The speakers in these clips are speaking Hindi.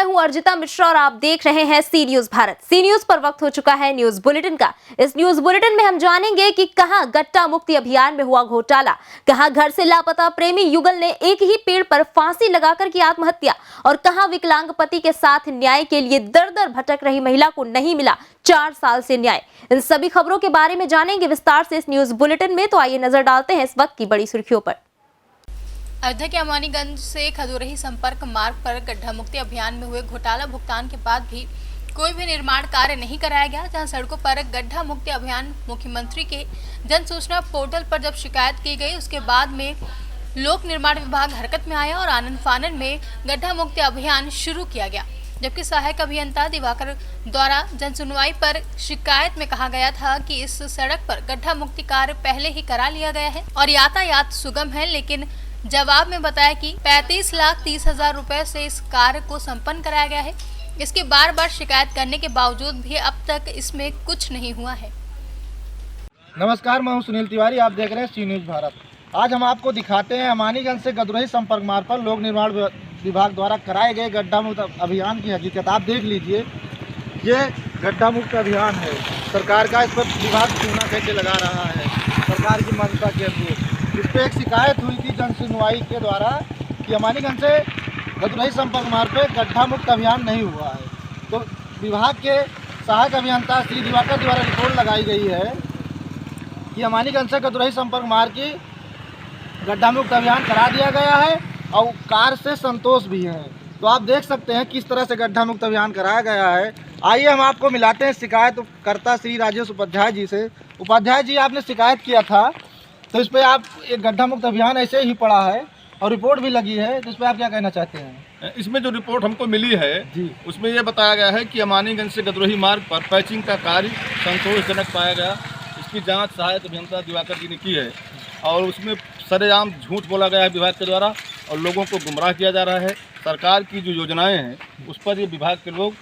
हूं अर्जिता मिश्रा और आप देख रहे हैं सी न्यूज भारत। सी न्यूज पर वक्त हो चुका है न्यूज बुलेटिन का। इस न्यूज बुलेटिन में हम जानेंगे कि कहां गट्टा मुक्ति अभियान में हुआ घोटाला, कहां घर से लापता प्रेमी युगल ने एक ही पेड़ पर फांसी लगाकर की आत्महत्या और कहां विकलांग पति के साथ न्याय के लिए दर-दर भटक रही महिला को नहीं मिला 4 साल से न्याय। इन सभी खबरों के बारे में जानेंगे विस्तार से इस न्यूज बुलेटिन में। तो आइए नजर डालते हैं इस वक्त की बड़ी सुर्खियों पर। अयोध्या के अमानीगंज से खदुरही संपर्क मार्ग पर गड्ढा मुक्ति अभियान में हुए घोटाला भुगतान के बाद भी कोई भी निर्माण कार्य नहीं कराया गया। जहां सड़कों पर गड्ढा मुक्ति अभियान मुख्यमंत्री के जन सूचना पोर्टल पर जब शिकायत की गई, उसके बाद में लोक निर्माण विभाग हरकत में आया और आनंद फानन में गड्ढा मुक्ति अभियान शुरू किया गया। जबकि सहायक अभियंता दिवाकर द्वारा जन सुनवाई पर शिकायत में कहा गया था कि इस सड़क पर गड्ढा मुक्ति कार्य पहले ही करा लिया गया है और यातायात सुगम है, लेकिन जवाब में बताया कि 35,30,000 रुपए से इस कार्य को संपन्न कराया गया है। इसके बार बार शिकायत करने के बावजूद भी अब तक इसमें कुछ नहीं हुआ है। नमस्कार, मैं हूं सुनील तिवारी, आप देख रहे हैं सी न्यूज भारत। आज हम आपको दिखाते हैं अमानीगंज से खदुरही संपर्क मार्ग पर लोक निर्माण विभाग द्वारा कराए गए गड्ढा मुक्त अभियान की हकीकत। आप देख लीजिए, ये गड्ढा मुक्त अभियान है सरकार का। इस पर विभाग चूना कैसे लगा रहा है सरकार की मंशा के अनुरूप। इस पर एक शिकायत हुई थी जन सुनवाई के द्वारा कि अमानीगंज से खदुरही संपर्क मार्ग पे गड्ढा मुक्त अभियान नहीं हुआ है। तो विभाग के सहायक अभियंता श्री दिवाकर द्वारा रिपोर्ट लगाई गई है कि अमानीगंज से खदुरही संपर्क मार्ग की गड्ढा मुक्त अभियान करा दिया गया है और कार्य से संतोष भी है। तो आप देख सकते हैं किस तरह से गड्ढा मुक्त अभियान कराया गया है। आइए हम आपको मिलाते हैं शिकायतकर्ता श्री राजेश उपाध्याय जी से। उपाध्याय जी, आपने शिकायत किया था, तो इस पर आप एक गड्ढा मुक्त अभियान ऐसे ही पड़ा है और रिपोर्ट भी लगी है, तो इस पर आप क्या कहना चाहते हैं? इसमें जो रिपोर्ट हमको मिली है जी, उसमें यह बताया गया है कि अमानीगंज से खदुरही मार्ग पर पैचिंग का कार्य संतोषजनक पाया गया। इसकी जांच सहायक अभियंता दिवाकर जी ने की है और उसमें सरेआम झूठ बोला गया है विभाग के द्वारा और लोगों को गुमराह किया जा रहा है। सरकार की जो योजनाएं हैं उस पर ये विभाग के लोग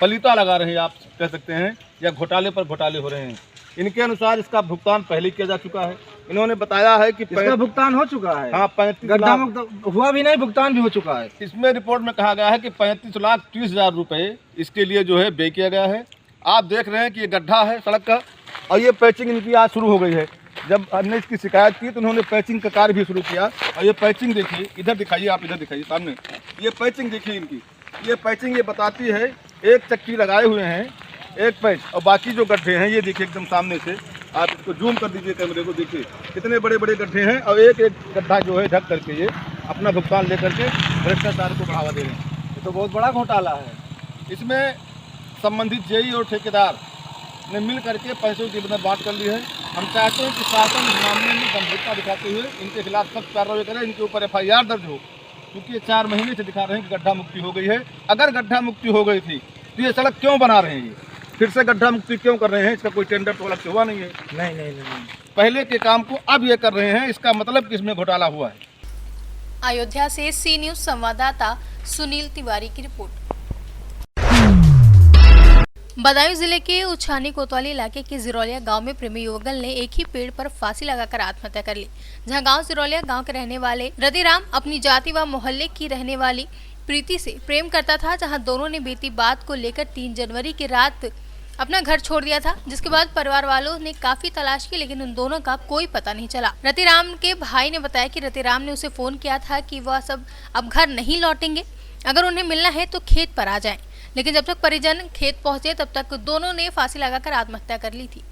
पलीता लगा रहे हैं, आप कह सकते हैं, या घोटाले पर घोटाले हो रहे हैं। इनके अनुसार इसका भुगतान पहले किया जा चुका है। इन्होंने बताया है कि इसका भुगतान हो चुका है। हाँ, 35 गड्ढा मुक्त हुआ भी नहीं, भुगतान भी हो चुका है। इसमें रिपोर्ट में कहा गया है कि 35,30,000 रुपये इसके लिए जो है व्यय किया गया है। आप देख रहे हैं कि ये गड्ढा है सड़क का और ये पैचिंग इनकी आज शुरू हो गई है। जब हमने इसकी शिकायत की तो उन्होंने पैचिंग का कार्य भी शुरू किया और ये पैचिंग देखिए, इधर दिखाइए, आप इधर दिखाइए सामने, ये पैचिंग देखिए इनकी। ये पैचिंग ये बताती है एक चक्की लगाए हुए हैं, एक पैच, और बाकी जो गड्ढे हैं ये देखिए एकदम सामने से। आप इसको जूम कर दीजिए कैमरे को, देखिए कितने बड़े बड़े गड्ढे हैं और एक एक गड्ढा जो है ढक करके ये अपना भुगतान लेकर के भ्रष्टाचार को बढ़ावा दे रहे हैं। ये तो बहुत बड़ा घोटाला है। इसमें संबंधित जेई और ठेकेदार ने मिल करके पैसों की मदद बांट कर ली है। हम चाहते हैं कि शासन इस मामले में गंभीरता दिखाते हुए इनके खिलाफ सख्त कार्रवाई करे, इनके ऊपर FIR दर्ज हो, क्योंकि ये 4 महीने से दिखा रहे हैं कि गड्ढा मुक्ति हो गई है। अगर गड्ढा मुक्ति हो गई थी तो ये सड़क क्यों बना रहे हैं, फिर से गड्ढा मुक्ति क्यों कर रहे हैं? इसका कोई टेंडर तो अलग से हुआ नहीं है। नहीं। पहले के काम को अब ये कर रहे हैं, इसका मतलब कि इसमें घोटाला हुआ है। अयोध्या से सी न्यूज संवाददाता सुनील तिवारी की रिपोर्ट। बदायूं जिले के उछानी कोतवाली इलाके के जिरौलिया गांव में प्रेमी युगल ने एक ही पेड़ पर फांसी लगाकर आत्महत्या कर ली। जहां गांव जिरौलिया गांव के रहने वाले रतिराम अपनी जाति व मोहल्ले की रहने वाली प्रीति से प्रेम करता था, जहां दोनों ने बीती बात को लेकर 3 जनवरी की रात अपना घर छोड़ दिया था। जिसके बाद परिवार वालों ने काफी तलाश की, लेकिन उन दोनों का कोई पता नहीं चला। रतिराम के भाई ने बताया कि रतिराम ने उसे फोन किया था कि वह सब अब घर नहीं लौटेंगे, अगर उन्हें मिलना है तो खेत पर आ जाएं। लेकिन जब तक परिजन खेत पहुंचे तब तक दोनों ने फांसी लगाकर आत्महत्या कर ली थी।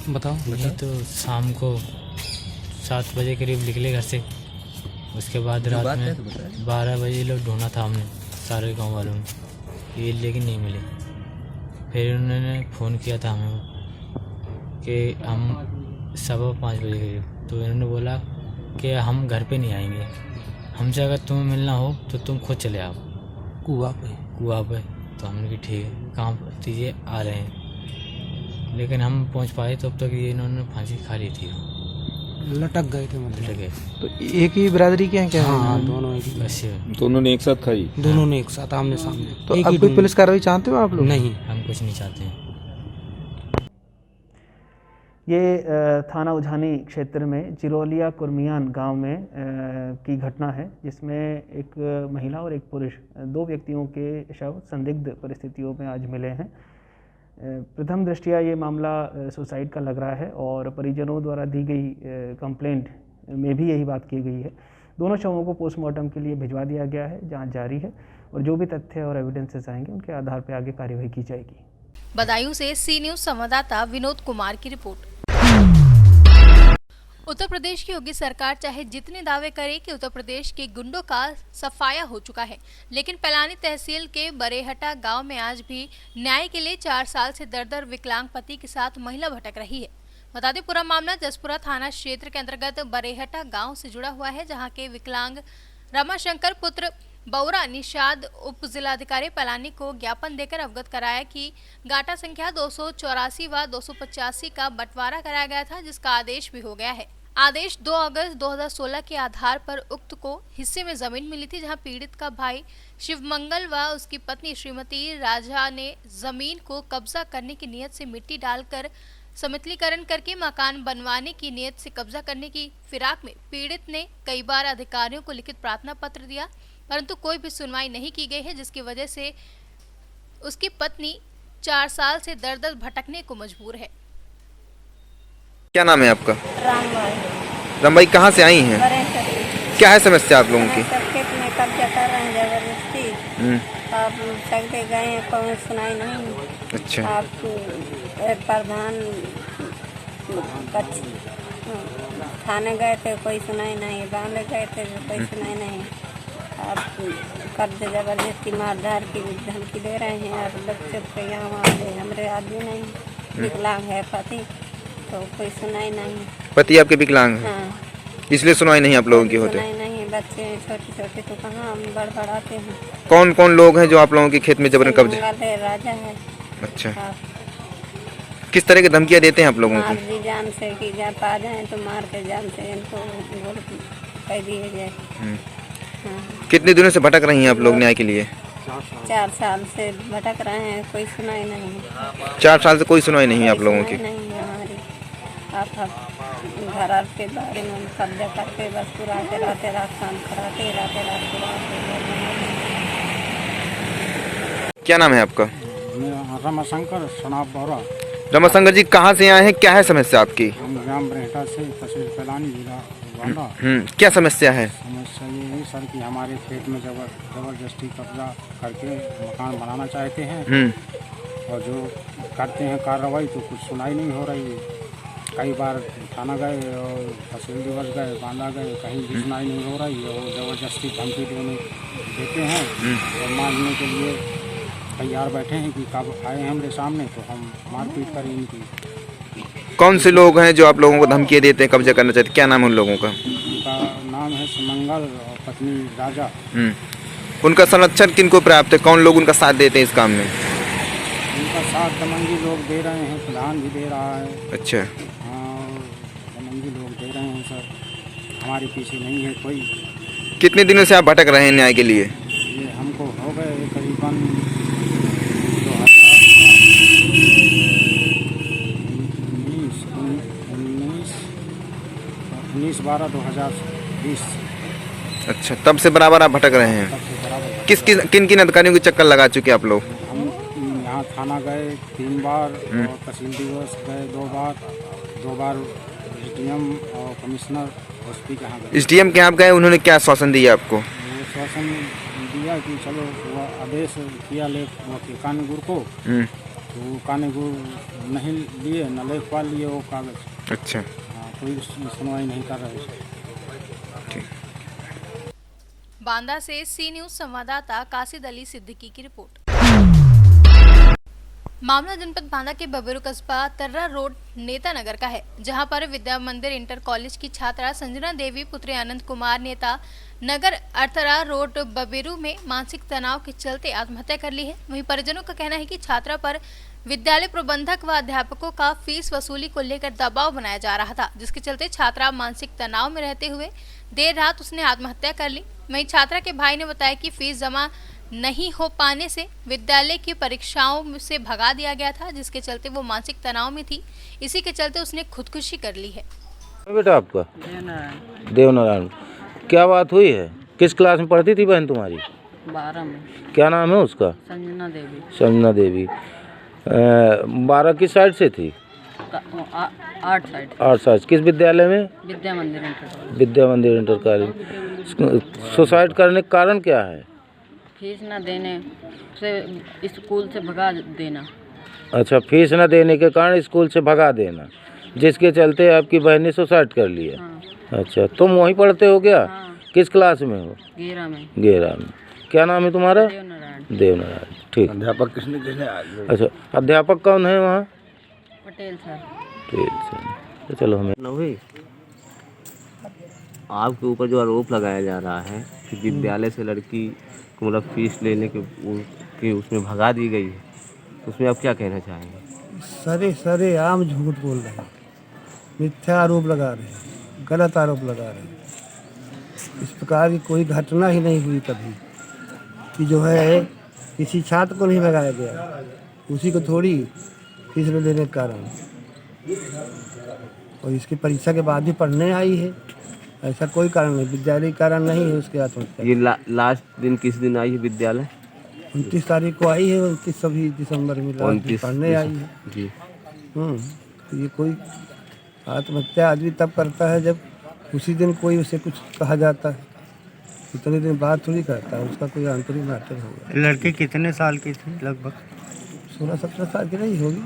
बताओ। ये तो शाम को 7 बजे करीब निकले घर से, उसके बाद रात में 12 बजे लोग ढूंढा था हमने, सारे गांव वालों ने, ये लेकिन नहीं मिले। फिर उन्होंने फ़ोन किया था हमें कि हम 5:15 बजे करीब, तो इन्होंने बोला कि हम घर पे नहीं आएंगे, हमसे अगर तुम्हें मिलना हो तो तुम खुद चले आओ कुआं पे। तो हमने कि ठीक है, कहाँ दीजिए, आ रहे हैं। लेकिन हम पहुंच पाए तब तक ये इन्होंने फांसी खा ली थी, लटक गए थे, मतलब लटक गए। तो एक ही बिरादरी के हैं क्या? हाँ, दोनों एक ही। दोनों ने एक साथ खाई? दोनों ने एक साथ आमने सामने। तो अब कोई पुलिस कार्रवाई चाहते हो आप लोग? नहीं, हम कुछ नहीं चाहते हैं। ये थाना उझानी क्षेत्र में चिरोलिया कुर्मियान गांव में की घटना है, जिसमें एक महिला और एक पुरुष, दो व्यक्तियों के शव संदिग्ध परिस्थितियों में आज मिले हैं। प्रथम दृष्टया ये मामला सुसाइड का लग रहा है और परिजनों द्वारा दी गई कंप्लेंट में भी यही बात की गई है। दोनों शवों को पोस्टमार्टम के लिए भिजवा दिया गया है, जांच जारी है और जो भी तथ्य और एविडेंसेस आएंगे उनके आधार पर आगे कार्यवाही की जाएगी। बदायूं से सी न्यूज संवाददाता विनोद कुमार की रिपोर्ट। उत्तर प्रदेश की योगी सरकार चाहे जितने दावे करे कि उत्तर प्रदेश के गुंडों का सफाया हो चुका है, लेकिन पैलानी तहसील के बरेहटा गांव में आज भी न्याय के लिए 4 साल से दर-दर विकलांग पति के साथ महिला भटक रही है। बता दें, पूरा मामला जसपुरा थाना क्षेत्र के अंतर्गत बरेहटा गांव से जुड़ा हुआ है, जहां के विकलांग रमाशंकर पुत्र बौरा निषाद उप जिलाधिकारी पैलानी को ज्ञापन देकर अवगत कराया कि गाटा संख्या 284 व 285 का बंटवारा कराया गया था, जिसका आदेश भी हो गया है। आदेश 2 अगस्त 2016 के आधार पर उक्त को हिस्से में जमीन मिली थी, जहां पीड़ित का भाई शिवमंगल व उसकी पत्नी श्रीमती राजा ने जमीन को कब्जा करने की नियत से मिट्टी डालकर समतलीकरण करके मकान बनवाने की नियत से कब्जा करने की फिराक में पीड़ित ने कई बार अधिकारियों को लिखित प्रार्थना पत्र दिया, परंतु कोई भी सुनवाई नहीं की गई है, जिसकी वजह से उसकी पत्नी 4 साल से दर-दर भटकने को मजबूर है। क्या नाम है आपका? रामबाई। रामबाई कहाँ से आई हैं? क्या है समस्या आप लोगों की? सब खेत में कब्जा कर रहे हैं जबरदस्ती। आप सकते गए हैं, कोई सुनाई नहीं। अच्छा। आप प्रधान थाने गए थे, कोई सुनाई नहीं। बांध गए थे, कोई सुनाई नहीं। आप कब्जे जबरदस्ती मारधार की धमकी दे रहे हैं और बच्चों के यहाँ वहाँ हमारे आदमी नहीं, विकलांग है पति, तो कोई सुनाई नहीं। पति आपके विकलांग है? हाँ। इसलिए सुनवाई नहीं आप लोगों की होते? सुनाई नहीं, बच्चे छोटे छोटे तो कहाँ हम बड़बड़ाते हैं। कौन कौन लोग हैं जो आप लोगों के खेत में जबरन कब्जे? है, राजा है। अच्छा। आप किस तरह की धमकियाँ देते हैं आप लोगों को? मार दी जान से कि जब आ जाए तो मार के जान से इनको गोल कह दिए जाए। हाँ। कितने दिनों से भटक रही हैं आप लोग न्याय के लिए? 4 साल से भटक रहे हैं, कोई सुनाई नहीं। 4 साल से कोई सुनवाई नहीं है आप लोगों की? नहीं है हमारी। आप घर के बारे में कब्जा करके बस पुराते रहते, रात शाम कराते रहते, रात पुराते। क्या नाम है आपका? रमाशंकर सनाब बौरा। रमाशंकर जी कहाँ से आए हैं, क्या है समस्या आपकी? हम ग्राम बरेहटा से तहसील पैलानी जिला बांदा। क्या समस्या है? समस्या ये है सर कि हमारे खेत में जबरदस्ती कब्जा करके मकान बनाना चाहते हैं और जो करते हैं कार्रवाई तो कुछ सुनाई नहीं हो रही है। कई बार थाना गए और तहसील दिवस गए, बांधा गए, कहीं भी सुनाई नहीं हो रही है और ज़बरदस्ती धमकी देते हैं और मारने के लिए तैयार बैठे हैं कि कब आए हैं हमारे सामने तो हम मारपीट करें इनकी। कौन से लोग हैं जो आप लोगों को धमकी देते हैं, कब्जा करना चाहते हैं? क्या नाम है उन लोगों का? उनका नाम है शिवमंगल और पत्नी राजा। उनका संरक्षण किनको प्राप्त है? कौन लोग उनका साथ देते हैं इस काम में? उनका साथ दमंगी लोग दे रहे हैं, प्रधान भी दे रहा है। अच्छा। हाँ, दमंगी लोग दे रहे हैं सर, हमारे पीछे नहीं है कोई। कितने दिनों से आप भटक रहे हैं न्याय के लिए? ये हमको हो गए करीबन 19/12/2020। अच्छा, तब से बराबर आप भटक रहे हैं? किन किन अधिकारियों के चक्कर लगा चुके आप लोग? हम यहाँ थाना गए 3 बार और तहसील दिवस गए 2 बार SDM और कमिश्नर SP के यहाँ गए। SDM के यहाँ गए, उन्होंने क्या आश्वासन दिया आपको? वो शासन दिया कि चलो वो आदेश किया ले कानूनगुर को, तो कानूनगुर नहीं लिए, न लेखवा लिए वो कागज। अच्छा। हाँ, कोई सुनवाई नहीं कर रहे। बांदा से सी न्यूज संवाददाता कासिद अली सिद्दीकी की रिपोर्ट। मामला जनपद बांदा के बबेरू कस्बा तर्रा रोड नेता नगर का है, जहां पर विद्या मंदिर इंटर कॉलेज की छात्रा संजना देवी पुत्री आनंद कुमार नेता नगर अर्थरा रोड बबेरू में मानसिक तनाव के चलते आत्महत्या कर ली है। वहीं परिजनों का कहना है कि छात्रा पर विद्यालय प्रबंधक व अध्यापकों का फीस वसूली को लेकर दबाव बनाया जा रहा था, जिसके चलते छात्रा मानसिक तनाव में रहते हुए देर रात उसने आत्महत्या कर ली। वहीं छात्रा के भाई ने बताया कि फीस जमा नहीं हो पाने से विद्यालय की परीक्षाओं से भगा दिया गया था, जिसके चलते वो मानसिक तनाव में थी। इसी के चलते उसने खुदकुशी कर ली है। बेटा आपका देवनारायण, क्या बात हुई है? किस क्लास में पढ़ती थी बहन तुम्हारी? 12 में। क्या नाम है उसका? संजना देवी। संजना देवी। 12 किस साइड से थी? 8 साइड। 8 साइड। किस विद्यालय में? विद्या मंदिर इंटर। विद्या मंदिर इंटर कॉलेज। सुसाइड करने का कारण क्या है? फीस न देने से स्कूल से भगा देना। अच्छा, फीस न देने के कारण स्कूल से भगा देना, जिसके चलते आपकी बहन ने सुसाइड कर लिया। हाँ। अच्छा, तुम वहीं पढ़ते हो क्या? हाँ। किस क्लास में हो? 11 में। 11 में। क्या नाम है तुम्हारा? देवनारायण। देवनारायण, ठीक। अध्यापक किसने अच्छा, अध्यापक कौन है वहाँ? पटेल सर। पटेल सर। तो चलो हमें भाई, आपके ऊपर जो आरोप लगाया जा रहा है कि विद्यालय से लड़की को मतलब फीस लेने के उसमें भगा दी गई है, तो उसमें आप क्या कहना चाहेंगे? सरे आम झूठ बोल रहे हैं, मिथ्या आरोप लगा रहे हैं, गलत आरोप लगा रहे हैं। इस प्रकार की कोई घटना ही नहीं हुई कभी कि जो है किसी छात्र को नहीं भगाया गया, उसी को थोड़ी फीस न देने के कारण। और इसकी परीक्षा के बाद भी पढ़ने आई है, ऐसा कोई कारण नहीं, विद्यालय कारण नहीं है उसके आत्महत्या। ये लास्ट दिन किस दिन आई है विद्यालय? 29 तारीख को आई है, 29 सभी दिसंबर में पढ़ने आई है जी। तो ये कोई आत्महत्या आदमी तब करता है जब उसी दिन कोई उसे कुछ कहा जाता है, इतने दिन बाद थोड़ी करता है, उसका कोई आंतरिक मैटर होगा। लड़की कितने साल की थी? लगभग 16-17 साल की नहीं होगी।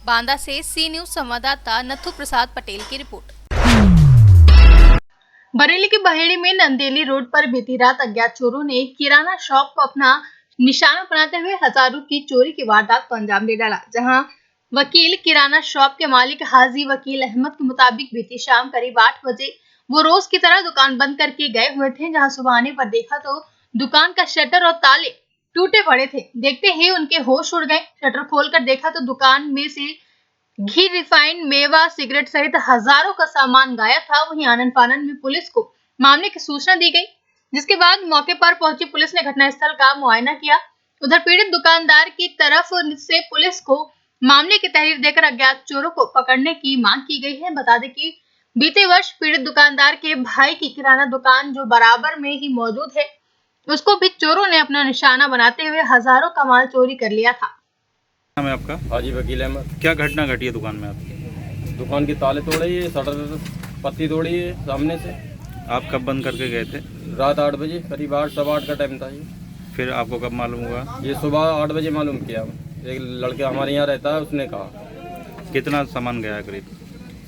बांदा से सी न्यूज संवाददाता नथु प्रसाद पटेल की रिपोर्ट। बरेली के बहेड़ी में नंदेली रोड पर बीती रात अज्ञात चोरों ने किराना शॉप को अपना निशाना बनाते हुए हजारों की चोरी की वारदात को अंजाम दे डाला। जहां वकील किराना शॉप के मालिक हाजी वकील अहमद के मुताबिक बीती शाम करीब 8 बजे वो रोज की तरह दुकान बंद करके गए हुए थे। जहां सुबह आने पर देखा तो दुकान का शटर और ताले टूटे पड़े थे। देखते ही उनके होश उड़ गए। शटर खोलकर देखा तो दुकान में से घी, रिफाइंड, मेवा, सिगरेट सहित हजारों का सामान गायब था। वहीं आनन फानन में पुलिस को मामले की सूचना दी गई, जिसके बाद मौके पर पहुंची पुलिस ने घटनास्थल का मुआयना किया। उधर पीड़ित दुकानदार की तरफ से पुलिस को मामले की तहरीर देकर अज्ञात चोरों को पकड़ने की मांग की गई है। बता दें कि बीते वर्ष पीड़ित दुकानदार के भाई की किराना दुकान जो बराबर में ही मौजूद है, उसको भी चोरों ने अपना निशाना बनाते हुए हजारों का माल चोरी कर लिया था। नाम है आपका? हाजी वकील अहमद। क्या घटना घटी है दुकान में आपकी? दुकान की ताले तोड़े है, शटर पत्ती तोड़ी है सामने से। आप कब बंद करके गए थे? रात 8 बजे, करीब 8 सवा 8 का टाइम था ये। फिर आपको कब मालूम हुआ? ये सुबह 8 बजे मालूम किया। एक लड़का हमारे यहाँ रहता है, उसने कहा। कितना सामान गया करीब?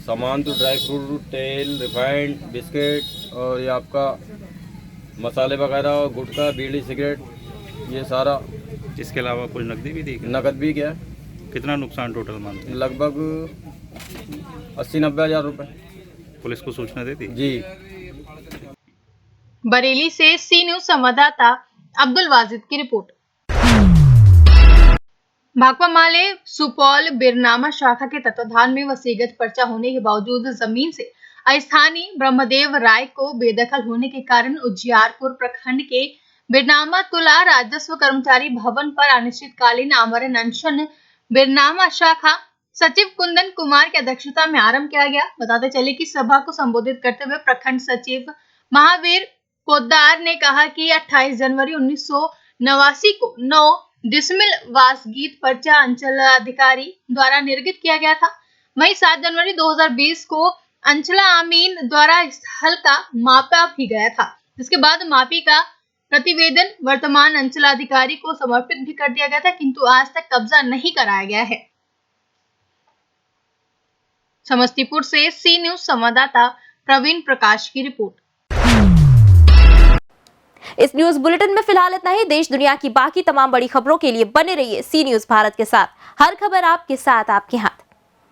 सामान तो ड्राई फ्रूट, तेल, रिफाइंड, बिस्किट और ये आपका मसाले वगैरह, गुटखा, बीड़ी, सिगरेट, ये सारा। इसके अलावा कुछ नकदी भी दी? नकद भी गया। कितना नुकसान टोटल मानते हैं? लगभग 80-90 हज़ार रुपये। पुलिस को सूचना दे दी? जी। बरेली से सी न्यूज संवाददाता अब्दुल वाजिद की रिपोर्ट। भाकपा माले सुपौल बिरनामा शाखा के तत्वाधान में वसीयत पर्चा होने के बावजूद जमीन से स्थानीय ब्रह्मदेव राय को बेदखल होने के कारण उज्जियारपुर प्रखंड के बिरनामा तुला राजस्व कर्मचारी भवन पर अनिश्चितकालीन आमरण अनशन बिरनामा शाखा सचिव कुंदन कुमार की अध्यक्षता में आरंभ किया गया। बताते चले कि सभा को संबोधित करते हुए प्रखंड सचिव महावीर पोद्दार ने कहा कि 28 जनवरी 1989 को 9 डिसमिल वासगीत पर्चा अंचलाधिकारी द्वारा निर्गत किया गया था। वहीं 7 जनवरी 2020 को अंचला आमीन द्वारा स्थल का मापा भी गया था, जिसके बाद मापी का प्रतिवेदन वर्तमान अंचलाधिकारी को समर्पित भी कर दिया गया था, किंतु आज तक कब्जा नहीं कराया गया है। समस्तीपुर से सी न्यूज संवाददाता प्रवीण प्रकाश की रिपोर्ट। इस न्यूज बुलेटिन में फिलहाल इतना ही। देश दुनिया की बाकी तमाम बड़ी खबरों के लिए बने रहिए सी न्यूज भारत के साथ। हर खबर आपके साथ, आपके हाथ।